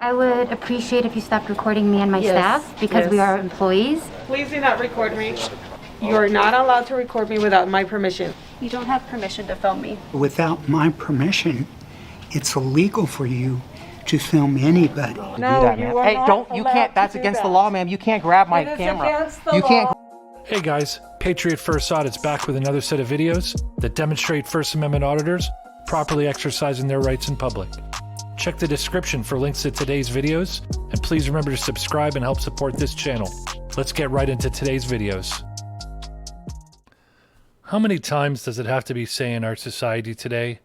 I would appreciate if you stopped recording me and my staff because we are employees. Please do not record me. You're not allowed to record me without my permission. You don't have permission to film me. Without my permission, it's illegal for you to film anybody. No, you are Hey, not don't, you allowed can't, to that's do against that. the law, ma'am. You can't grab my It is camera. against the You can't. law. Hey guys, Patriot First Audits back with another set of videos that demonstrate First Amendment auditors properly exercising their rights in public. Check the description for links to today's videos, and please remember to subscribe and help support this channel. Let's get right into today's videos. How many times does it have to be said in our society today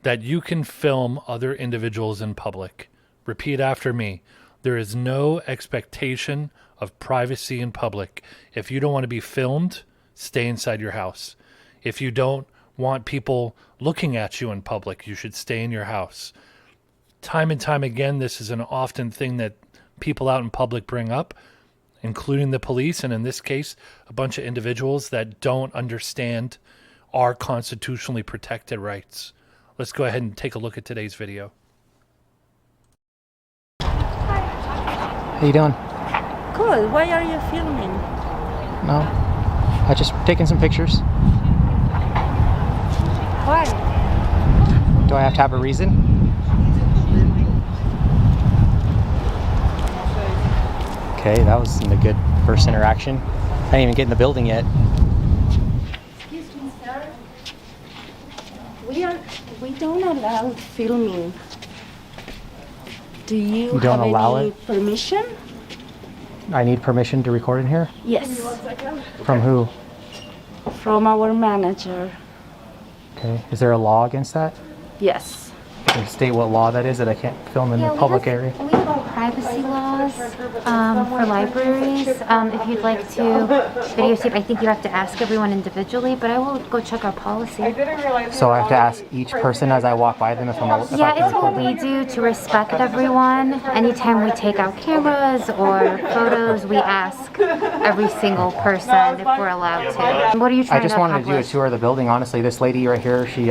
that you can film other individuals in public? Repeat after me. There is no expectation of privacy in public. If you don't want to be filmed, stay inside your house. If you don't want people looking at you in public, you should stay in your house. Time and time again, this is an often thing that people out in public bring up, including the police, and in this case, a bunch of individuals that don't understand our constitutionally protected rights. Let's go ahead and take a look at today's video. How you doing? Good. Why are you filming? No. I just taking some pictures. Why? Do I have to have a reason? Okay, that was a good first interaction. I didn't even get in the building yet. Excuse me, sir. We don't allow filming. Do you don't have allow any it? permission? I need permission to record in here? Yes. From who? From our manager. Okay, is there a law against that? Yes. Can you state what law that is that I can't film in the public area? We have privacy laws for libraries. If you'd like to videotape, I think you have to ask everyone individually, but I will go check our policy. I didn't realize. So I have to ask each person as I walk by them if I can Yeah, it's what record we do to respect everyone. Anytime we take out cameras or photos, we ask every single person if we're allowed to. What are you trying I just to wanted to do a accomplish? tour of the building. Honestly, this lady right here, she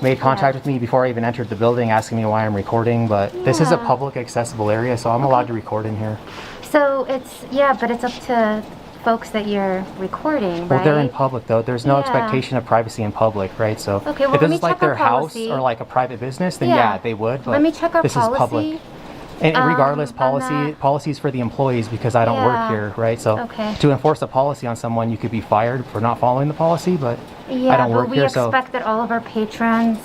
made contact with me before I even entered the building, asking me why I'm recording. But this is a public accessible area, so I'm allowed to record in here. So it's, yeah, but it's up to folks that you're recording, right? Well, they're in public though. There's no Yeah. expectation of privacy in public, right? So Okay, well, if let this me is like check our their house policy. or like a private business, then Yeah. yeah, they would. But Let me check our this policy. is public. And regardless, on that. policies for the employees, because I don't Yeah. work here, right? So Okay. to enforce a policy on someone, you could be fired for not following the policy, but Yeah, I don't work but we here, so expect that all of our patrons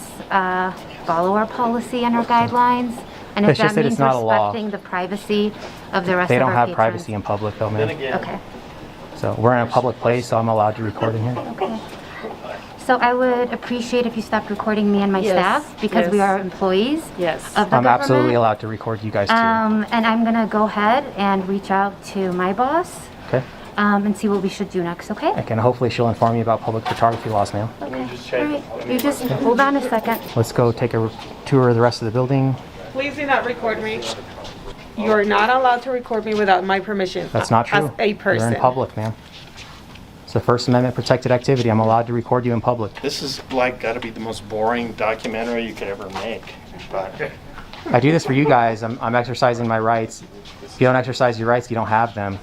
follow our policy and our guidelines. And if It's just that that means it's not a law. respecting the privacy of the rest they of don't our have patrons. privacy in public though, man. Okay. So we're in a public place, so I'm allowed to record in here. Okay. So I would appreciate if you stopped recording me and my Yes, staff because we yes. are employees Yes. of the I'm absolutely government. allowed to record you guys too. And I'm gonna go ahead and reach out to my boss Okay? and see what we should do next. Okay? And hopefully she'll inform you about public photography laws now. Okay. All right. You just hold on a second. Let's go take a tour of the rest of the building. Please do not record me. You're not allowed to record me without my permission. That's not true. As a person. You're in public, man. It's a First Amendment protected activity. I'm allowed to record you in public. This is like got to be the most boring documentary you could ever make. But I do this for you guys. I'm exercising my rights. If you don't exercise your rights, you don't have them.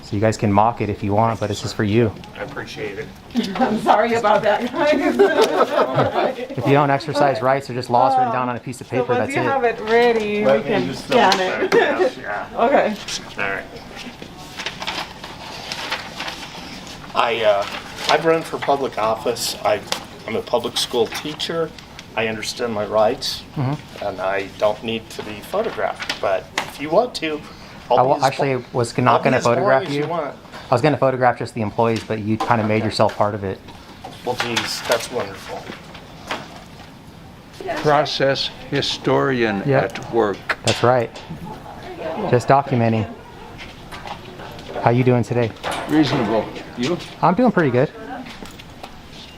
So you guys can mock it if you want, but this is for you. I appreciate it. I'm sorry about that, guys. If you don't exercise rights, they're just laws written down on a piece of So paper. once That's you it. have it ready, we can scan it. Yeah. Okay. All right. I've run for public office. I'm a public school teacher. I understand my rights, and I don't need to be photographed. But if you want to, I was not going to photograph you. Want. I was going to photograph just the employees, but you kind of made yourself part of it. Well, geez, that's wonderful. Process historian Yeah. at work. That's right. Just documenting. How you doing today? Reasonable. You? I'm doing pretty good.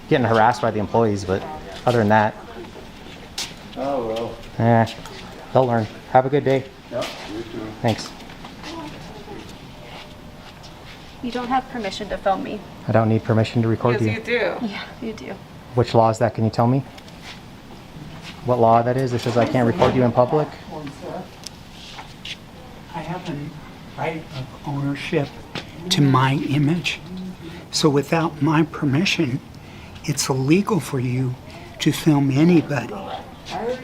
Getting harassed by the employees, but other than that, Oh, well. they'll learn. Have a good day. Yeah, you too. Thanks. You don't have permission to film me. I don't need permission to record Yes, you. you do. Yeah, you do. Which law is that? Can you tell me? what law that is that says I can't record you in public? I have a right of ownership to my image. So without my permission, it's illegal for you to film anybody.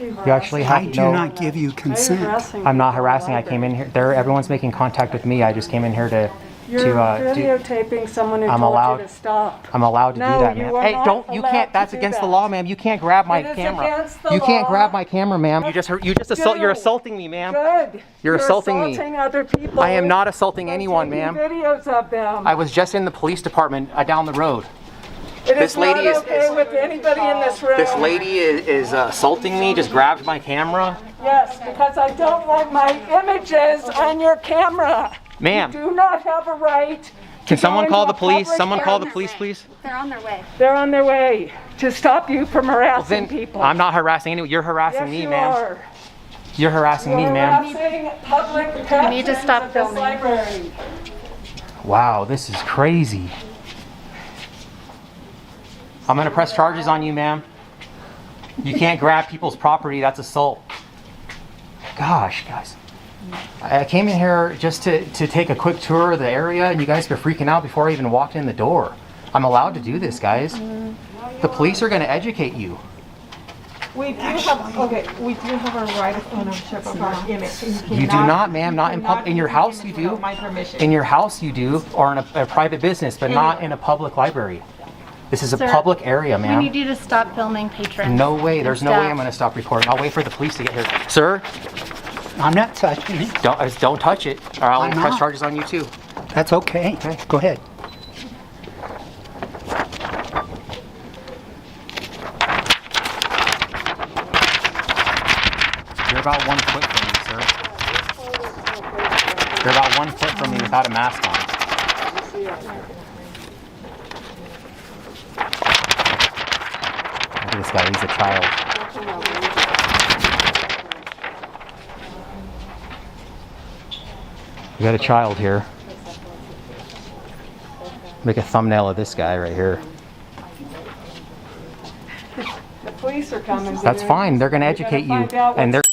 You actually I have do no... not give you consent. I'm not harassing. I came in here. Everyone's making contact with me. I just came in here to You're do... videotaping someone who I'm told allowed- you to stop. I'm allowed to No, do that, you ma'am. are Hey, not don't, you allowed can't, to that's do against the that. law, ma'am. You can't grab my It is camera. against the You can't law. grab my camera, ma'am. You're assaulting me, ma'am. Good. You're assaulting me. assaulting other people. I am not assaulting by anyone, taking ma'am. videos of them. I was just in the police department down the road. It this is lady not is- okay is- with anybody in this room. This lady is assaulting me, just grabbed my camera. Yes, because I don't want my images on your camera. Ma'am, Do not have a right. can someone into call a the police? public Someone call the area. police, please? They're on their way. They're on their way to stop you from harassing Then people. I'm not harassing anyone. You're harassing Yes, me, you ma'am. are. You're harassing me, You're ma'am. harassing public You need to patrons stop of this filming. library. Wow, this is crazy. I'm gonna press charges on you, ma'am. You can't grab people's property, that's assault. Gosh, guys. I came in here just to take a quick tour of the area and you guys were freaking out before I even walked in the door. I'm allowed to do this, guys. The police are gonna educate you. We do have a right of ownership of our image. You do not, ma'am, not in public. In your house you do. My permission. In your house you do, or in a private business, but not in a public library. This is a Sir, public area, We ma'am. need you to stop filming patrons. No way. There's no way Staff. I'm going to stop recording. I'll wait for the police to get here. Sir, I'm not touching it. don't touch it, or I'll I'm press not. charges on you too. That's okay. Go ahead. You're about 1 foot from me, sir. You're about 1 foot from me without a mask on. Look at this guy. He's a child. We got a child here. Make a thumbnail of this guy right here. The police are coming. That's fine. They're going to We educate gotta you, find out and what's-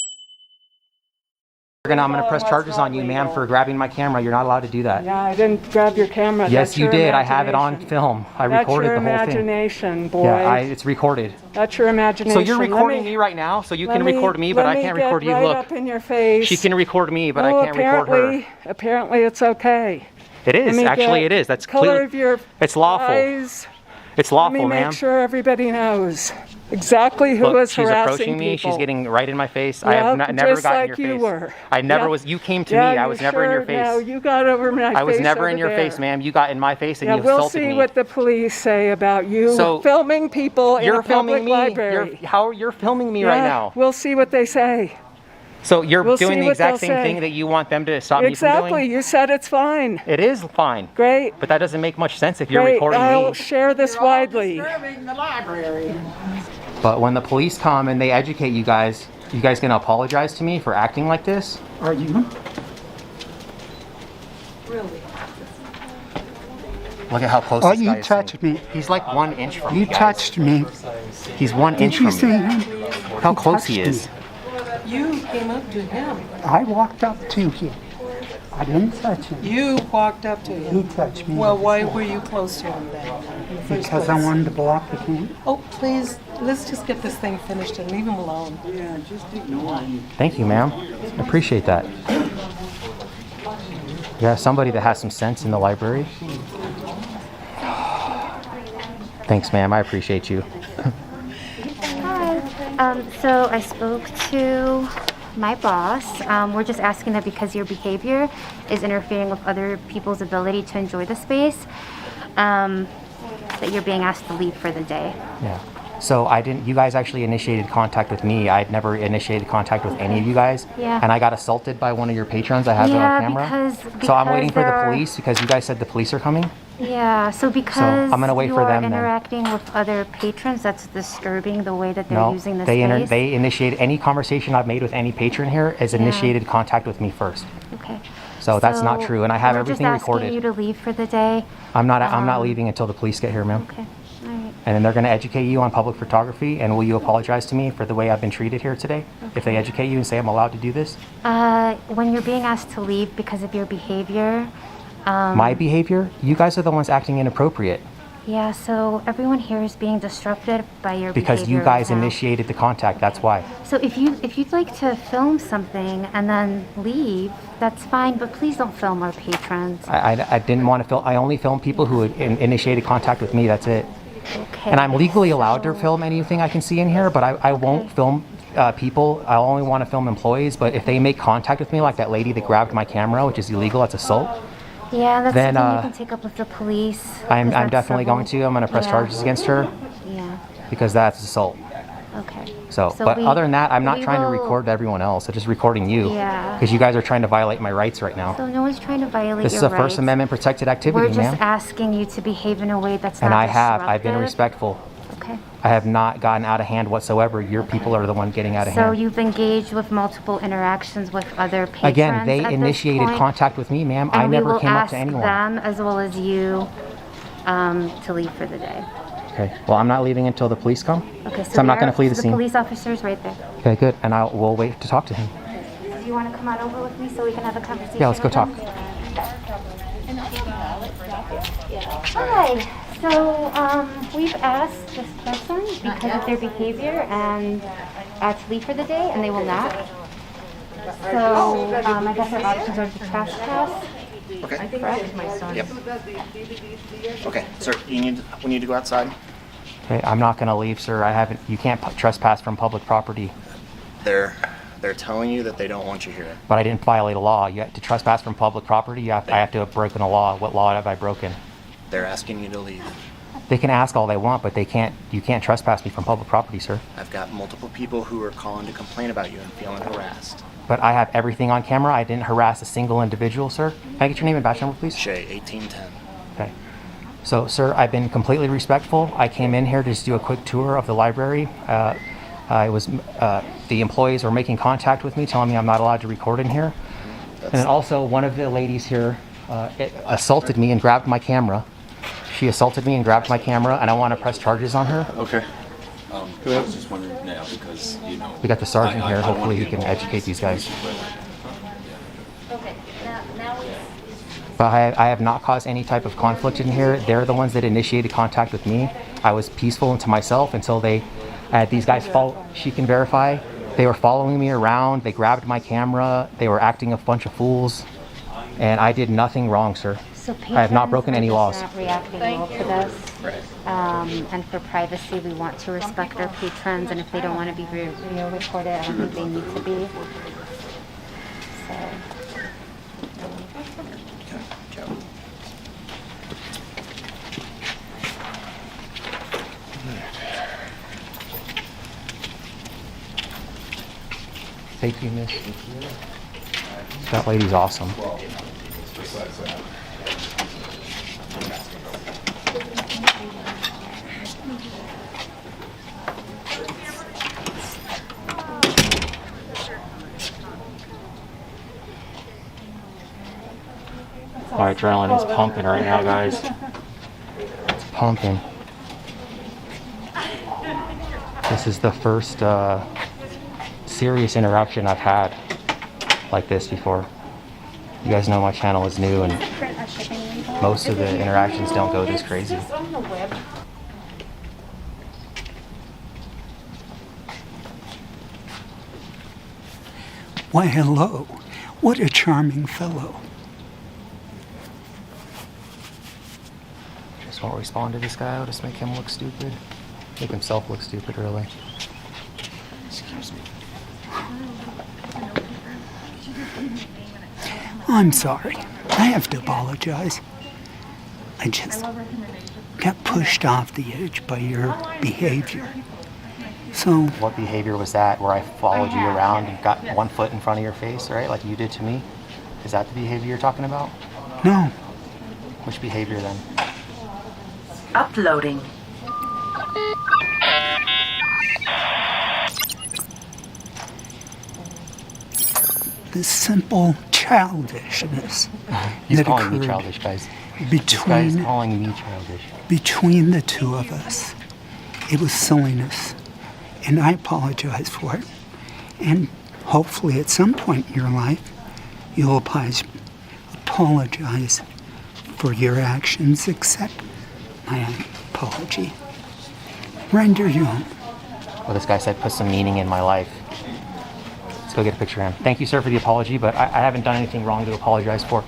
I'm going to press charges on you, ma'am, for grabbing my camera. You're not allowed to do that. Yeah, I didn't grab your camera. Yes, That's you your did. I have it on imagination. film. I That's recorded your the whole thing. imagination, boy. Yeah, it's recorded. That's your imagination. So you're Let recording me right now, so you can record me, but I can't record you. Let me get right Look, up in your face. she can record me, but I Oh, can't record her. Apparently it's okay. It Let is. me Actually, get it is. That's color clear. of your It's lawful. eyes. It's Let me lawful, make ma'am. sure everybody knows exactly who Look, is she's harassing approaching me. people. She's getting right in my face. I Yeah, have never just gotten in like your you face. were. I never Yeah. was. You came to Yeah, me. I you was never in your sure- No, face. you got over my face. I was never in over your there. face, ma'am. You got in my face and Yeah, you we'll assaulted see me. what the police say about you So, filming people in You're a public filming me. library. You're filming me right Yeah, now. We'll see what they say. So you're we'll see doing the what exact they'll same say. thing that you want them to stop me from Exactly. doing? You said it's fine. It is fine. Great. But that doesn't make much sense if you're Great. recording I'll me. share this widely. But when the police come and they educate you guys gonna apologize to me for acting like this? Are you? Look at how close Oh, this guy you is to touched me. He's like 1 inch from You me, guys. touched me. He's 1 Did inch you from see me. him? How close he touched is. me. You came up to him. I walked up to him. I didn't touch him. You walked up to He him. touched me. Well, why were you close to him then? in the first Because I place? wanted to block the camera. Oh, please, let's just get this thing finished and leave him alone. Thank you, ma'am. I appreciate that. Yeah, somebody that has some sense in the library. Thanks, ma'am. I appreciate you. Hi. So I spoke to my boss. We're just asking that because your behavior is interfering with other people's ability to enjoy the space, that you're being asked to leave for the day. Yeah. So you guys actually initiated contact with me. I'd never initiated contact with any of you guys. Yeah. And I got assaulted by one of your patrons. I have it on camera. So I'm waiting for the they're- police because you guys said the police are coming. Yeah, so because I'm gonna wait you for are them then. interacting with other patrons, that's disturbing the way that they're No, using the they space. they initiated any conversation I've made with any patron here has initiated contact with me first. Okay. So that's not true, and I have everything We're just asking recorded. you to leave for the day. I'm not leaving until the police get here, ma'am. Okay. All right. And then they're going to educate you on public photography. And will you apologize to me for the way I've been treated here today? If they educate you and say I'm allowed to do this? When you're being asked to leave because of your behavior, My behavior? You guys are the ones acting inappropriate. yeah, so everyone here is being disrupted by your Because behavior you guys right now. initiated the contact, that's why. So if you'd like to film something and then leave, that's fine, but please don't film our patrons. I didn't want to film. I only film people who had initiated contact with me, that's it. Okay. And I'm legally allowed to film anything I can see in here, but I won't film people. I only want to film employees, but if they make contact with me, like that lady that grabbed my camera, which is illegal, that's assault, Yeah, that's then, something you can take up with the police. I'm 'cause that's definitely civil. going to. I'm going to press Yeah. charges against her Yeah, because that's assault. okay. So, but other than that, I'm not we trying to will- record everyone else. I'm just recording you. Yeah. Because you guys are trying to violate my rights right now. So no one's trying to violate This is your a First rights. Amendment protected activity, We're just ma'am. asking you to behave in a way that's And not I have. I've been disruptive. respectful. Okay. I have not gotten out of hand whatsoever. Your people are the one getting out of So hand. you've engaged with multiple interactions with other patrons Again, they at this initiated point, contact with me, ma'am. and I we never will came up ask to anyone. them as well as you to leave for the day. Okay. Well, I'm not leaving until the police come. Okay. So I'm not going to flee the scene. The police officer's right there. Okay, good. And we'll wait to talk to him. Do you want to come on over with me so we can have a conversation? Yeah, let's go with talk. him? Hi. So we've asked this person because of their behavior and to leave for the day, and they will not. So I guess our options are to trespass. Okay. Correct? Yep. Okay, sir, we need to go outside. Okay, I'm not going to leave, sir. You can't trespass from public property. They're telling you that they don't want you here. But I didn't violate a law. You have to trespass from public property. I have to have broken a law. What law have I broken? They're asking you to leave. They can ask all they want, but you can't trespass me from public property, sir. I've got multiple people who are calling to complain about you and feeling harassed. But I have everything on camera. I didn't harass a single individual, sir. Can I get your name and badge number, please? Shay, 1810. Okay. So, sir, I've been completely respectful. I came in here to just do a quick tour of the library. The employees were making contact with me, telling me I'm not allowed to record in here. And then also, one of the ladies here assaulted me and grabbed my camera. She assaulted me and grabbed my camera, and I want to press charges on her. Okay. I was just wondering now because, We got the sergeant I here. don't wanna Hopefully, he get can involved educate these guys. Okay, now we... But I have not caused any type of conflict in here. They're the ones that initiated contact with me. I was peaceful and to myself until these guys she can verify. They were following me around. They grabbed my camera. They were acting a bunch of fools. And I did nothing wrong, sir. So I have not broken any laws. Not reacting well to this. And for privacy, we want to respect our patrons, and if they don't want to be recorded, I don't think they need to be. So. Thank you, miss. That lady's awesome. Our adrenaline is pumping right now, guys. It's pumping. This is the first serious interaction I've had like this before. You guys know my channel is new and most of the interactions don't go this crazy. Why, hello. What a charming fellow. Just won't respond to this guy. I'll just make him look stupid. Make himself look stupid, really. Excuse me. I'm sorry. I have to apologize. I just got pushed off the edge by your behavior. So, What behavior was that where I followed you around and got 1 foot in front of your face, right? Like you did to me? Is that the behavior you're talking about? no. Which behavior then? Uploading. The simple childishness He's that calling me occurred childish, guys. This guy is between calling me childish. between the two of us. It was silliness, and I apologize for it. And hopefully at some point in your life, you'll apologize for your actions, accept my apology. Render you. Well, this guy said put some meaning in my life. Let's go get a picture of him. Thank you, sir, for the apology, but I haven't done anything wrong to apologize for.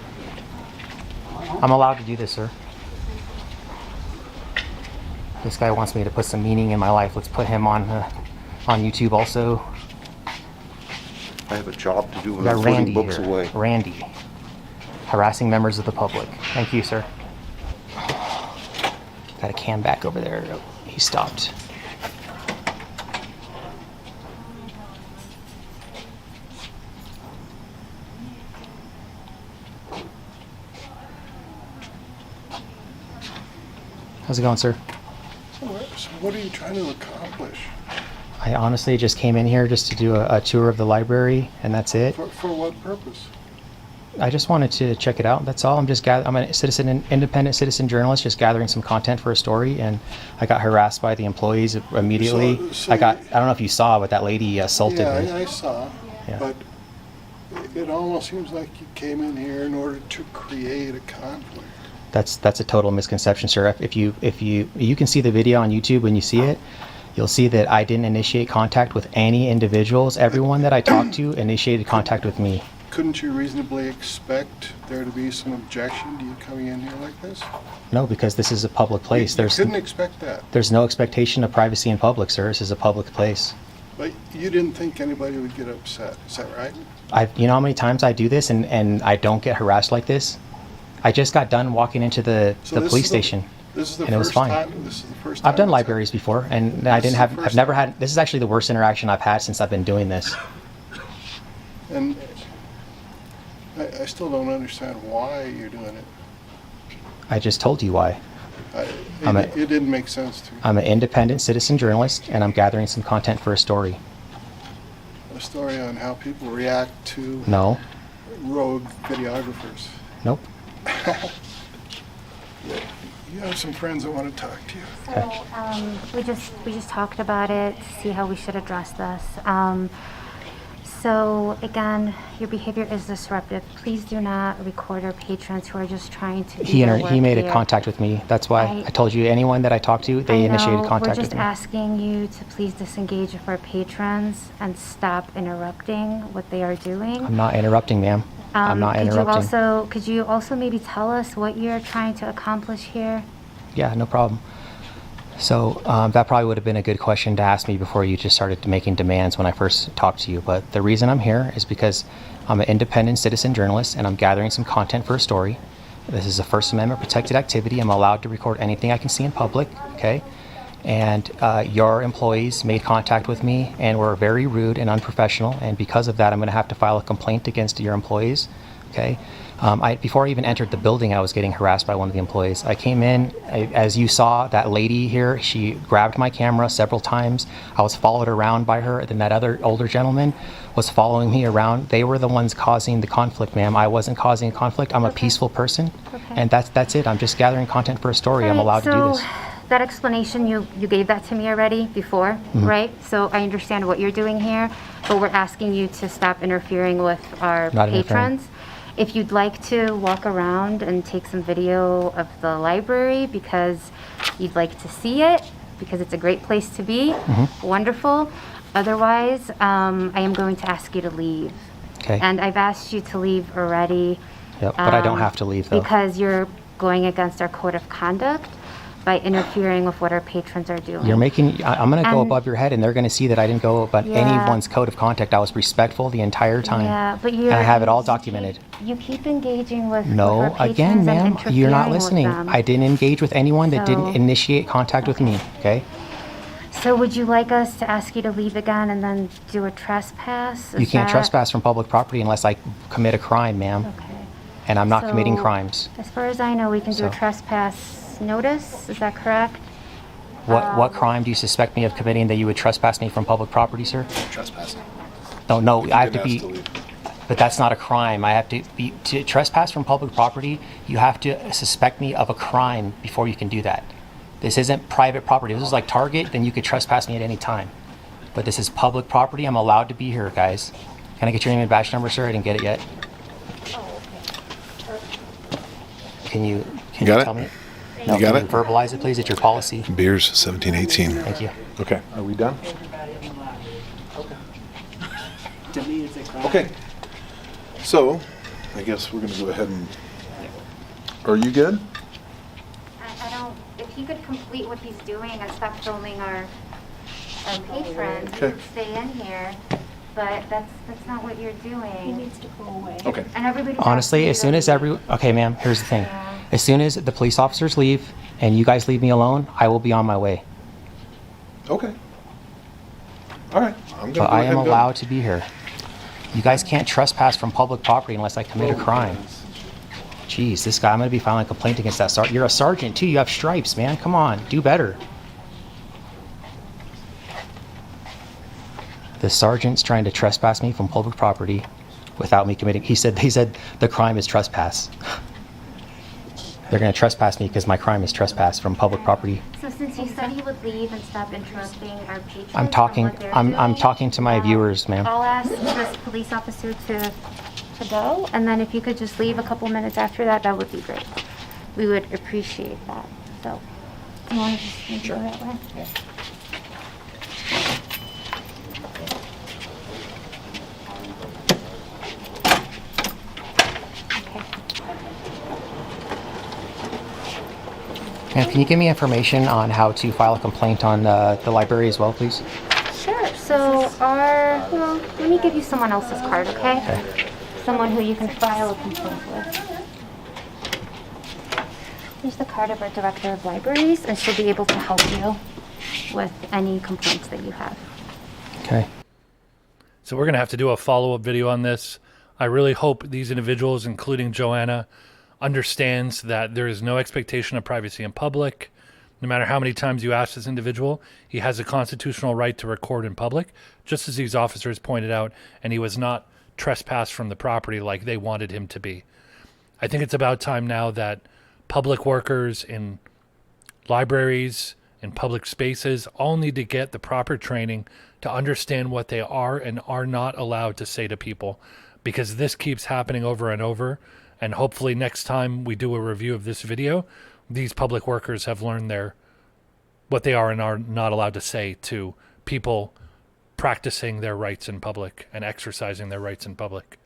I'm allowed to do this, sir. This guy wants me to put some meaning in my life. Let's put him on YouTube also. I have a job to do We when got I'm Randy putting books here. away. Randy. Harassing members of the public. Thank you, sir. Got a can back over there. Oh, he stopped. How's it going, sir? So what are you trying to accomplish? I honestly just came in here just to do a tour of the library, and that's it. For what purpose? I just wanted to check it out. That's all. I'm a independent citizen journalist, just gathering some content for a story, and I got harassed by the employees immediately. So I don't know if you saw, but that lady assaulted me. Yeah, I saw. Yeah. But it almost seems like you came in here in order to create a conflict. That's a total misconception, sir. If you can see the video on YouTube when you see it, you'll see that I didn't initiate contact with any individuals. Everyone that I talked to initiated contact with me. Couldn't you reasonably expect there to be some objection to you coming in here like this? No, because this is a public place. You couldn't expect that. There's no expectation of privacy in public, sir. This is a public place. But you didn't think anybody would get upset. Is that right? You know how many times I do this and I don't get harassed like this? I just got done walking into the police station. This is the and it was first fine. time. This is the first time. I've done it's libraries before, and I've never had. This is actually the worst interaction I've had since I've been doing this. And I still don't understand why you're doing it. I just told you why. It didn't make sense to me. I'm an independent citizen journalist, and I'm gathering some content for a story. A story on how people react to No. rogue videographers. Nope. You have some friends that want to talk to you. So we just talked about it to see how we should address this. So again, your behavior is disruptive. Please do not record our patrons who are just trying to do their work He made a here. contact with me. That's why I told you anyone that I talked to, they initiated contact We're with just me. asking you to please disengage with our patrons and stop interrupting what they are doing. I'm not interrupting, ma'am. I'm not interrupting. Could you also maybe tell us what you're trying to accomplish here? Yeah, no problem. So that probably would have been a good question to ask me before you just started making demands when I first talked to you. But the reason I'm here is because I'm an independent citizen journalist and I'm gathering some content for a story. This is a First Amendment protected activity. I'm allowed to record anything I can see in public, okay? And your employees made contact with me and were very rude and unprofessional. And because of that, I'm going to have to file a complaint against your employees, okay? Before I even entered the building, I was getting harassed by one of the employees. I came in, as you saw, that lady here, she grabbed my camera several times. I was followed around by her. Then that other older gentleman was following me around. They were the ones causing the conflict, ma'am. I wasn't causing a conflict. I'm a peaceful person. And that's it. I'm just gathering content for a story. I'm allowed to do this. That explanation, you gave that to me already before, right? So I understand what you're doing here, but we're asking you to stop interfering with our Not interfering. patrons. If you'd like to walk around and take some video of the library because you'd like to see it, because it's a great place to be, wonderful. Otherwise, I am going to ask you to leave. Okay. And I've asked you to leave already. Yep, but I don't have to leave, though. Because you're going against our code of conduct by interfering with what our patrons are doing. I'm going to go And- above your head, and they're going to see that I didn't go above Yeah. anyone's code of conduct. I was respectful the entire time. Yeah, but And I have it all documented. You keep engaging with No, our patrons again, and ma'am, you're not interfering with listening. them. I didn't engage with anyone that So- didn't initiate contact with me, okay? So would you like us to ask you to leave again and then do a trespass? You can't trespass from public property unless I commit a crime, ma'am. Okay. And I'm not committing So, crimes. As far as I know, we can do a So- trespass notice, is that correct? What crime do you suspect me of committing that you would trespass me from public property, sir? Trespassing. No, I have to You're be... gonna have to leave. But that's not a crime. I have to be... To trespass from public property, you have to suspect me of a crime before you can do that. This isn't private property. If this is like Target, then you could trespass me at any time. But this is public property. I'm allowed to be here, guys. Can I get your name and badge number, sir? I didn't get it yet. Can you got it? tell me? You got can it? you verbalize it, please? It's your policy. Beers 1718. Thank you. Okay, are we done? Okay. So, I guess we're gonna go ahead and, are you good? I don't, if he could complete what he's doing and stop filming our patrons, he Okay. could stay in here, but that's not what you're doing. He needs to go away. Okay. And everybody. Honestly, as soon as okay, ma'am, here's the thing. As soon as the police officers leave and you guys leave me alone, I will be on my way. Okay. All right, I'm gonna go But I ahead am and go. allowed to be here. You guys can't trespass from public property unless I commit a crime. Jeez, this guy, I'm gonna be filing a complaint against that sergeant. You're a sergeant too, you have stripes, man. Come on, do better. The sergeant's trying to trespass me from public property without me committing, he said the crime is trespass. They're gonna trespass me because my crime is trespass from public property. So since you said he would leave and stop interrupting our patrons. I'm from talking, what they're I'm doing, talking to my viewers, ma'am. I'll ask this police officer to go, and then if you could just leave a couple minutes after that, that would be great. We would appreciate that. So, you want to just maybe go that way? Okay. Ma'am, can you give me information on how to file a complaint on the library as well, please? Sure. So well, let me give you someone else's card, okay? Someone who you can file a complaint with. Here's the card of our director of libraries, and she'll be able to help you with any complaints that you have. Okay. So we're going to have to do a follow-up video on this. I really hope these individuals, including Joanna, understands that there is no expectation of privacy in public. No matter how many times you ask this individual, he has a constitutional right to record in public, just as these officers pointed out, and he was not trespassed from the property like they wanted him to be. I think it's about time now that public workers in libraries, in public spaces, all need to get the proper training to understand what they are and are not allowed to say to people, because this keeps happening over and over. And hopefully next time we do a review of this video, these public workers have learned what they are and are not allowed to say to people practicing their rights in public and exercising their rights in public.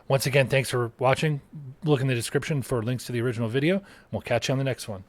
Once again, thanks for watching. Look in the description for links to the original video. We'll catch you on the next one.